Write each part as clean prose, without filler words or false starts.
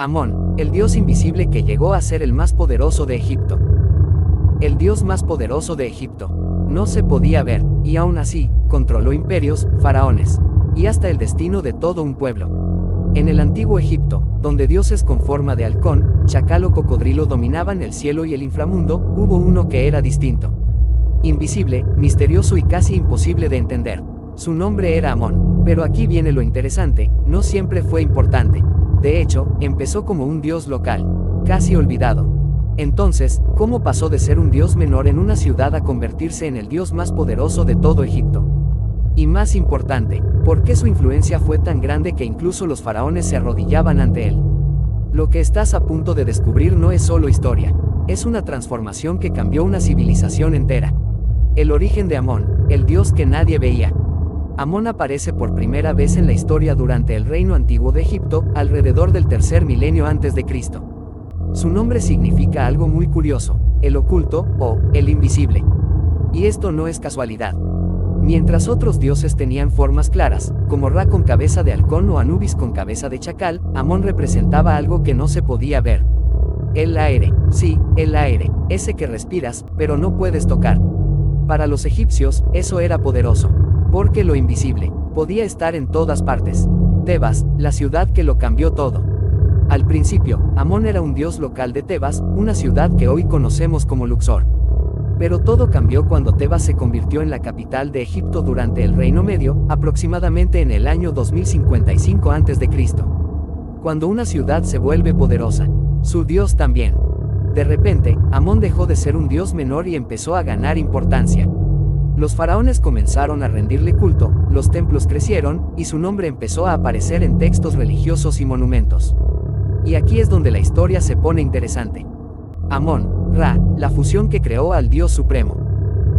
Amón, el dios invisible que llegó a ser el más poderoso de Egipto. El dios más poderoso de Egipto. No se podía ver, y aún así, controló imperios, faraones, y hasta el destino de todo un pueblo. En el antiguo Egipto, donde dioses con forma de halcón, chacal o cocodrilo dominaban el cielo y el inframundo, hubo uno que era distinto. Invisible, misterioso y casi imposible de entender. Su nombre era Amón. Pero aquí viene lo interesante, no siempre fue importante. De hecho, empezó como un dios local, casi olvidado. Entonces, ¿cómo pasó de ser un dios menor en una ciudad a convertirse en el dios más poderoso de todo Egipto? Y más importante, ¿por qué su influencia fue tan grande que incluso los faraones se arrodillaban ante él? Lo que estás a punto de descubrir no es solo historia, es una transformación que cambió una civilización entera. El origen de Amón, el dios que nadie veía. Amón aparece por primera vez en la historia durante el reino antiguo de Egipto, alrededor del tercer milenio antes de Cristo. Su nombre significa algo muy curioso, el oculto, o el invisible. Y esto no es casualidad. Mientras otros dioses tenían formas claras, como Ra con cabeza de halcón o Anubis con cabeza de chacal, Amón representaba algo que no se podía ver. El aire, sí, el aire, ese que respiras, pero no puedes tocar. Para los egipcios, eso era poderoso. Porque lo invisible podía estar en todas partes. Tebas, la ciudad que lo cambió todo. Al principio, Amón era un dios local de Tebas, una ciudad que hoy conocemos como Luxor. Pero todo cambió cuando Tebas se convirtió en la capital de Egipto durante el Reino Medio, aproximadamente en el año 2055 a.C. Cuando una ciudad se vuelve poderosa, su dios también. De repente, Amón dejó de ser un dios menor y empezó a ganar importancia. Los faraones comenzaron a rendirle culto, los templos crecieron, y su nombre empezó a aparecer en textos religiosos y monumentos. Y aquí es donde la historia se pone interesante. Amón, Ra, la fusión que creó al Dios Supremo.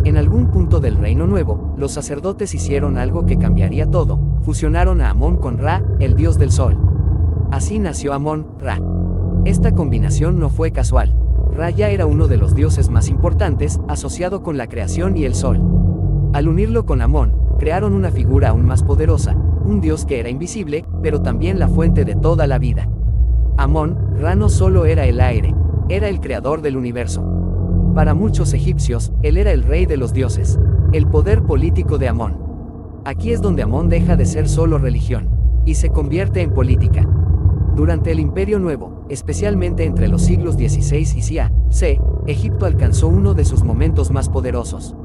En algún punto del Reino Nuevo, los sacerdotes hicieron algo que cambiaría todo, fusionaron a Amón con Ra, el dios del sol. Así nació Amón, Ra. Esta combinación no fue casual. Ra ya era uno de los dioses más importantes, asociado con la creación y el sol. Al unirlo con Amón, crearon una figura aún más poderosa, un dios que era invisible, pero también la fuente de toda la vida. Amón, Ra no solo era el aire, era el creador del universo. Para muchos egipcios, él era el rey de los dioses, el poder político de Amón. Aquí es donde Amón deja de ser solo religión, y se convierte en política. Durante el Imperio Nuevo, especialmente entre los siglos XVI y c. Egipto alcanzó uno de sus momentos más poderosos.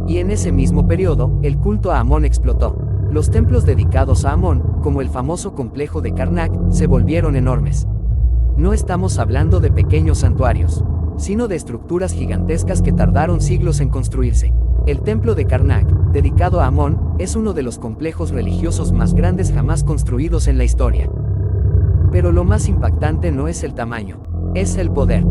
Y en ese mismo periodo, el culto a Amón explotó. Los templos dedicados a Amón, como el famoso complejo de Karnak, se volvieron enormes. No estamos hablando de pequeños santuarios, sino de estructuras gigantescas que tardaron siglos en construirse. El templo de Karnak, dedicado a Amón, es uno de los complejos religiosos más grandes jamás construidos en la historia. Pero lo más impactante no es el tamaño, es el poder.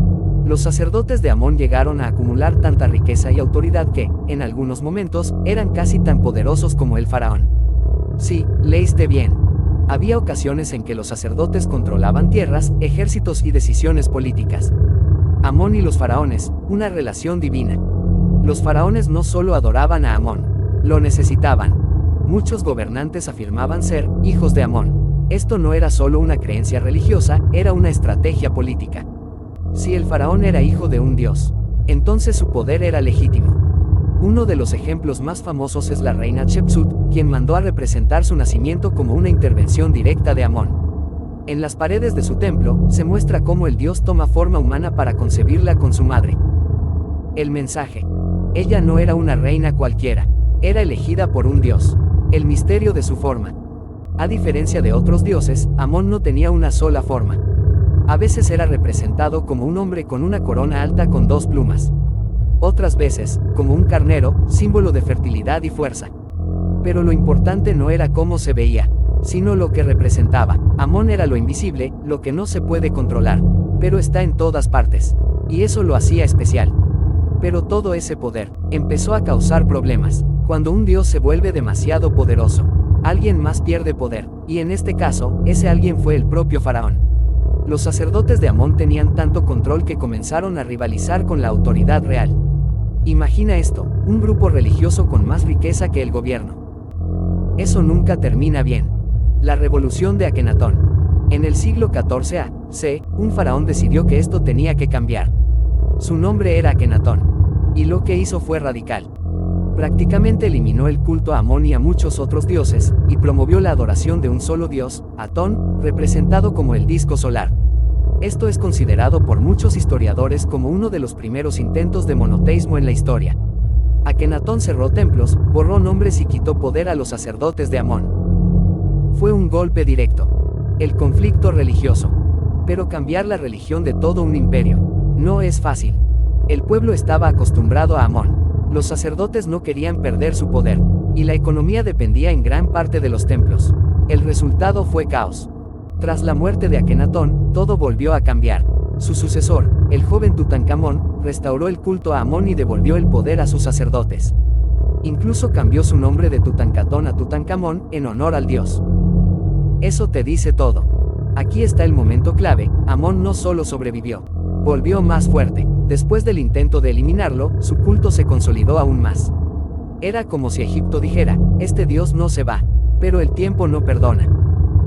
Los sacerdotes de Amón llegaron a acumular tanta riqueza y autoridad que, en algunos momentos, eran casi tan poderosos como el faraón. Sí, leíste bien. Había ocasiones en que los sacerdotes controlaban tierras, ejércitos y decisiones políticas. Amón y los faraones, una relación divina. Los faraones no solo adoraban a Amón, lo necesitaban. Muchos gobernantes afirmaban ser hijos de Amón. Esto no era solo una creencia religiosa, era una estrategia política. Si el faraón era hijo de un dios, entonces su poder era legítimo. Uno de los ejemplos más famosos es la reina Hatshepsut, quien mandó a representar su nacimiento como una intervención directa de Amón. En las paredes de su templo, se muestra cómo el dios toma forma humana para concebirla con su madre. El mensaje. Ella no era una reina cualquiera, era elegida por un dios. El misterio de su forma. A diferencia de otros dioses, Amón no tenía una sola forma. A veces era representado como un hombre con una corona alta con 2 plumas. Otras veces, como un carnero, símbolo de fertilidad y fuerza. Pero lo importante no era cómo se veía, sino lo que representaba. Amón era lo invisible, lo que no se puede controlar, pero está en todas partes. Y eso lo hacía especial. Pero todo ese poder empezó a causar problemas. Cuando un dios se vuelve demasiado poderoso, alguien más pierde poder, y en este caso, ese alguien fue el propio faraón. Los sacerdotes de Amón tenían tanto control que comenzaron a rivalizar con la autoridad real. Imagina esto, un grupo religioso con más riqueza que el gobierno. Eso nunca termina bien. La revolución de Akenatón. En el siglo XIV un faraón decidió que esto tenía que cambiar. Su nombre era Akenatón. Y lo que hizo fue radical. Prácticamente eliminó el culto a Amón y a muchos otros dioses, y promovió la adoración de un solo dios, Atón, representado como el disco solar. Esto es considerado por muchos historiadores como uno de los primeros intentos de monoteísmo en la historia. Akenatón cerró templos, borró nombres y quitó poder a los sacerdotes de Amón. Fue un golpe directo. El conflicto religioso. Pero cambiar la religión de todo un imperio no es fácil. El pueblo estaba acostumbrado a Amón. Los sacerdotes no querían perder su poder, y la economía dependía en gran parte de los templos. El resultado fue caos. Tras la muerte de Akenatón, todo volvió a cambiar. Su sucesor, el joven Tutankamón, restauró el culto a Amón y devolvió el poder a sus sacerdotes. Incluso cambió su nombre de Tutankaton a Tutankamón, en honor al dios. Eso te dice todo. Aquí está el momento clave: Amón no solo sobrevivió, volvió más fuerte. Después del intento de eliminarlo, su culto se consolidó aún más. Era como si Egipto dijera: este dios no se va, pero el tiempo no perdona.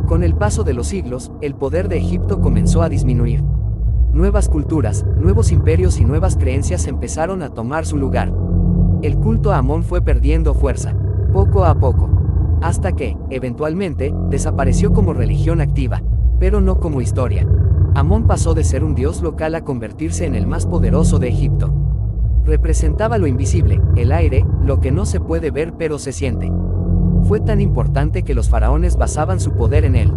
Con el paso de los siglos, el poder de Egipto comenzó a disminuir. Nuevas culturas, nuevos imperios y nuevas creencias empezaron a tomar su lugar. El culto a Amón fue perdiendo fuerza, poco a poco, hasta que, eventualmente, desapareció como religión activa, pero no como historia. Amón pasó de ser un dios local a convertirse en el más poderoso de Egipto. Representaba lo invisible, el aire, lo que no se puede ver pero se siente. Fue tan importante que los faraones basaban su poder en él.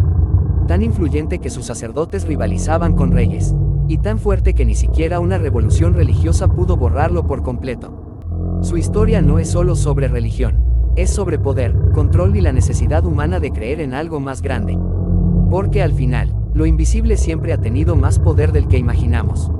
Tan influyente que sus sacerdotes rivalizaban con reyes. Y tan fuerte que ni siquiera una revolución religiosa pudo borrarlo por completo. Su historia no es solo sobre religión. Es sobre poder, control y la necesidad humana de creer en algo más grande. Porque al final, lo invisible siempre ha tenido más poder del que imaginamos.